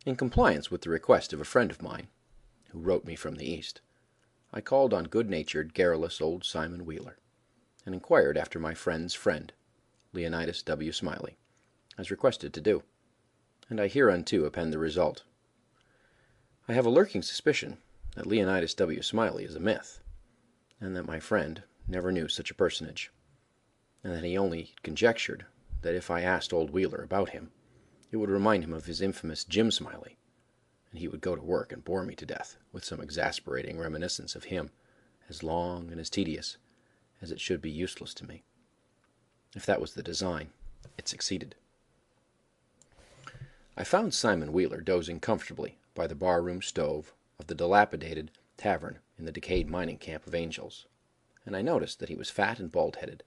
In compliance with the request of a friend of mine, who wrote me from the East, I called on good-natured, garrulous old Simon Wheeler, and inquired after my friend's friend, Leonidas W. Smiley, as requested to do, and I hereunto append the result. I have a lurking suspicion that Leonidas W. Smiley is a myth, and that my friend never knew such a personage, and that he only conjectured that if I asked old Wheeler about him, it would remind him of his infamous Jim Smiley, and he would go to work and bore me to death with some exasperating reminiscence of him, as long and as tedious as it should be useless to me. If that was the design, it succeeded. I found Simon Wheeler dozing comfortably by the bar-room stove of the dilapidated tavern in the decayed mining camp of Angels, and I noticed that he was fat and bald-headed,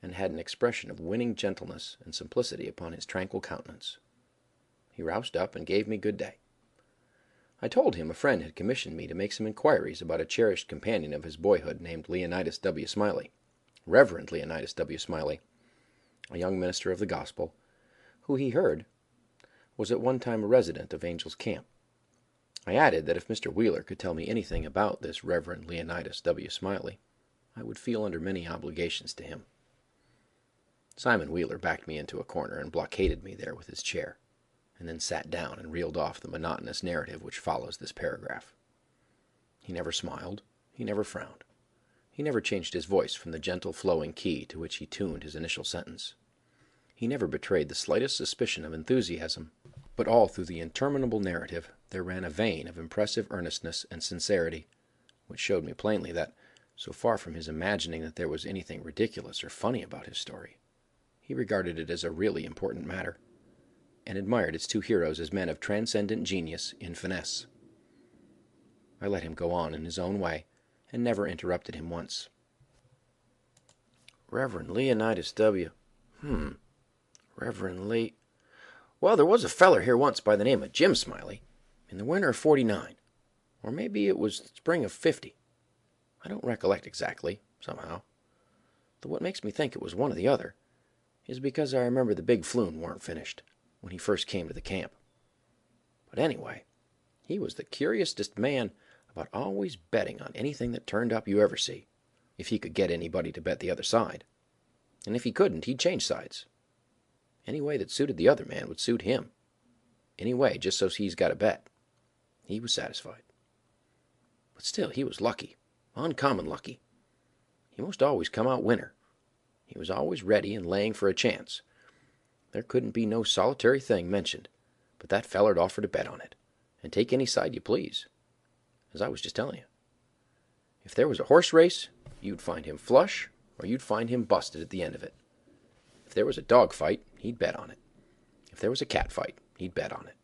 and had an expression of winning gentleness and simplicity upon his tranquil countenance. He roused up and gave me good day. I told him a friend had commissioned me to make some inquiries about a cherished companion of his boyhood named Leonidas W. Smiley, Reverend Leonidas W. Smiley, a young minister of the gospel, who he heard was at one time a resident of Angel's Camp. I added that if Mr. Wheeler could tell me anything about this Reverend Leonidas W. Smiley, I would feel under many obligations to him. Simon Wheeler backed me into a corner and blockaded me there with his chair, and then sat down and reeled off the monotonous narrative which follows this paragraph. He never smiled, he never frowned. He never changed his voice from the gentle flowing key to which he tuned his initial sentence. He never betrayed the slightest suspicion of enthusiasm, but all through the interminable narrative there ran a vein of impressive earnestness and sincerity, which showed me plainly that, so far from his imagining that there was anything ridiculous or funny about his story, he regarded it as a really important matter, and admired its two heroes as men of transcendent genius in finesse. I let him go on in his own way, and never interrupted him once. Reverend Leonidas W. Reverend Lee... Well, there was a feller here once by the name of Jim Smiley, in the winter of '49, or maybe it was the spring of '50. I don't recollect exactly, somehow, though what makes me think it was one or the other is because I remember the big flume weren't finished when he first came to the camp. But anyway, he was the curiousest man about always betting on anything that turned up you ever see, if he could get anybody to bet the other side. And if he couldn't, he'd change sides. Any way that suited the other man would suit him. Any way, just so he's got a bet. He was satisfied. But still, he was lucky, uncommon lucky. He most always come out winner. He was always ready and laying for a chance. There couldn't be no solitary thing mentioned, but that feller'd offer to bet on it, and take any side you please, as I was just telling you. If there was a horse race, you'd find him flush, or you'd find him busted at the end of it. If there was a dog fight, he'd bet on it. If there was a cat fight, he'd bet on it.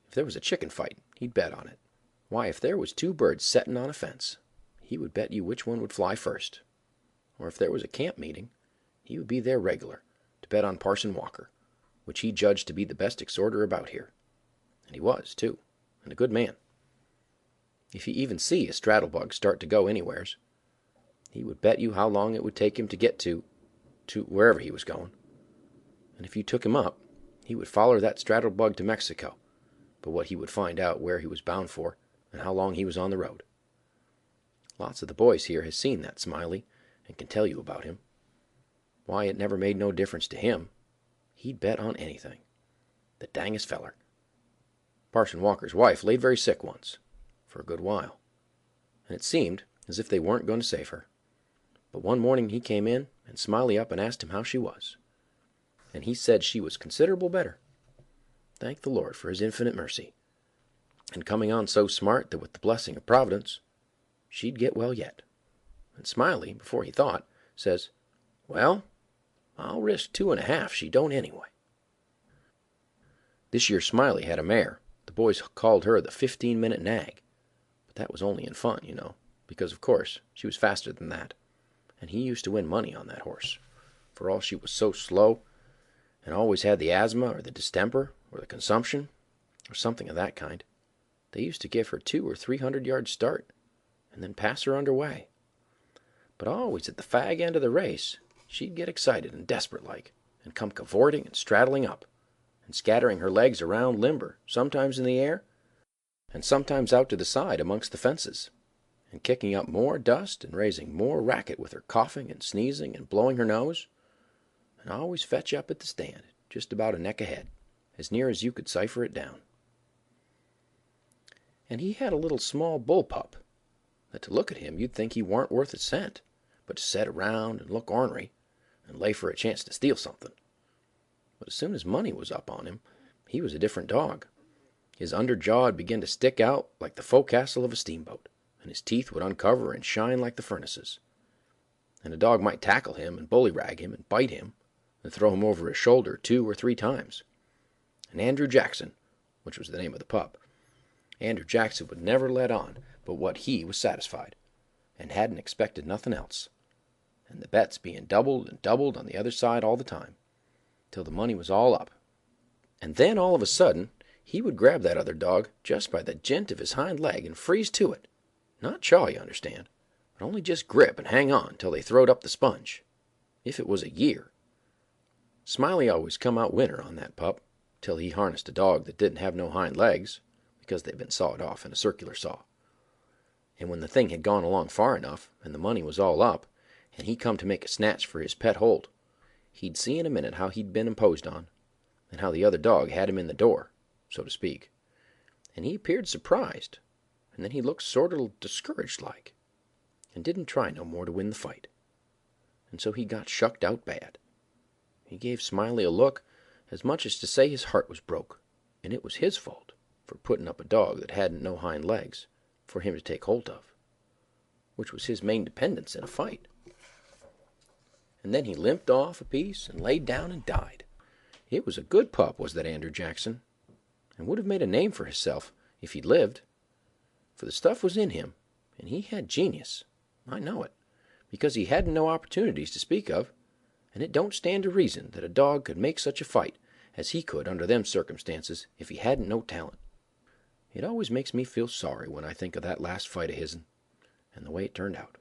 If there was a chicken fight, he'd bet on it. Why, if there was two birds settin' on a fence, he would bet you which one would fly first. Or if there was a camp meeting, he would be there regular, to bet on Parson Walker, which he judged to be the best exhorter about here. And he was, too, and a good man. If he even see a straddlebug start to go anywheres, he would bet you how long it would take him to get to wherever he was going. And if you took him up, he would foller that straddlebug to Mexico, but what he would find out where he was bound for and how long he was on the road. Lots of the boys here has seen that Smiley and can tell you about him. Why, it never made no difference to him. He'd bet on anything. The dangest feller. Parson Walker's wife laid very sick once, for a good while, and it seemed as if they weren't going to save her. But one morning he came in, and Smiley up and asked him how she was, and he said she was considerable better. Thank the Lord for his infinite mercy, and coming on so smart that with the blessing of Providence, she'd get well yet. And Smiley, before he thought, says, "Well, I'll risk 2.5 she don't anyway." This year Smiley had a mare. The boys called her the 15-minute nag. But that was only in fun, you know, because, of course, she was faster than that. And he used to win money on that horse, for all she was so slow, and always had the asthma or the distemper or the consumption or something of that kind. They used to give her 200 or 300 yards start, and then pass her underway. But always at the fag end of the race, she'd get excited and desperate-like, and come cavorting and straddling up, and scattering her legs around limber, sometimes in the air, and sometimes out to the side amongst the fences, and kicking up more dust and raising more racket with her coughing and sneezing and blowing her nose, and always fetch up at the stand, just about a neck ahead, as near as you could cipher it down. And he had a little small bull pup, that to look at him you'd think he warn't worth a cent, but to set around and look ornery, and lay for a chance to steal something. But as soon as money was up on him, he was a different dog. His under jaw'd begin to stick out like the forecastle of a steamboat, and his teeth would uncover and shine like the furnaces. And a dog might tackle him and bullyrag him and bite him, and throw him over his shoulder 2 or 3 times. And Andrew Jackson, which was the name of the pup, Andrew Jackson would never let on but what he was satisfied, and hadn't expected nothing else, and the bets being doubled and doubled on the other side all the time, till the money was all up. And then all of a sudden he would grab that other dog just by the jint of his hind leg and freeze to it. Not chaw, you understand, but only just grip and hang on till they throwed up the sponge. If it was a year. Smiley always come out winner on that pup, till he harnessed a dog that didn't have no hind legs, because they'd been sawed off in a circular saw. And when the thing had gone along far enough, and the money was all up, and he come to make a snatch for his pet hold, he'd see in a minute how he'd been imposed on, and how the other dog had him in the door, so to speak. And he appeared surprised, and then he looked sort of discouraged like, and didn't try no more to win the fight. And so he got shucked out bad. He gave Smiley a look as much as to say his heart was broke, and it was his fault for putting up a dog that hadn't no hind legs for him to take hold of, which was his main dependence in a fight. And then he limped off a piece and laid down and died. It was a good pup, was that Andrew Jackson, and would have made a name for himself if he'd lived, for the stuff was in him, and he had genius. I know it, because he hadn't no opportunities to speak of, and it don't stand to reason that a dog could make such a fight as he could under them circumstances if he hadn't no talent. It always makes me feel sorry when I think of that last fight of his'n, and the way it turned out.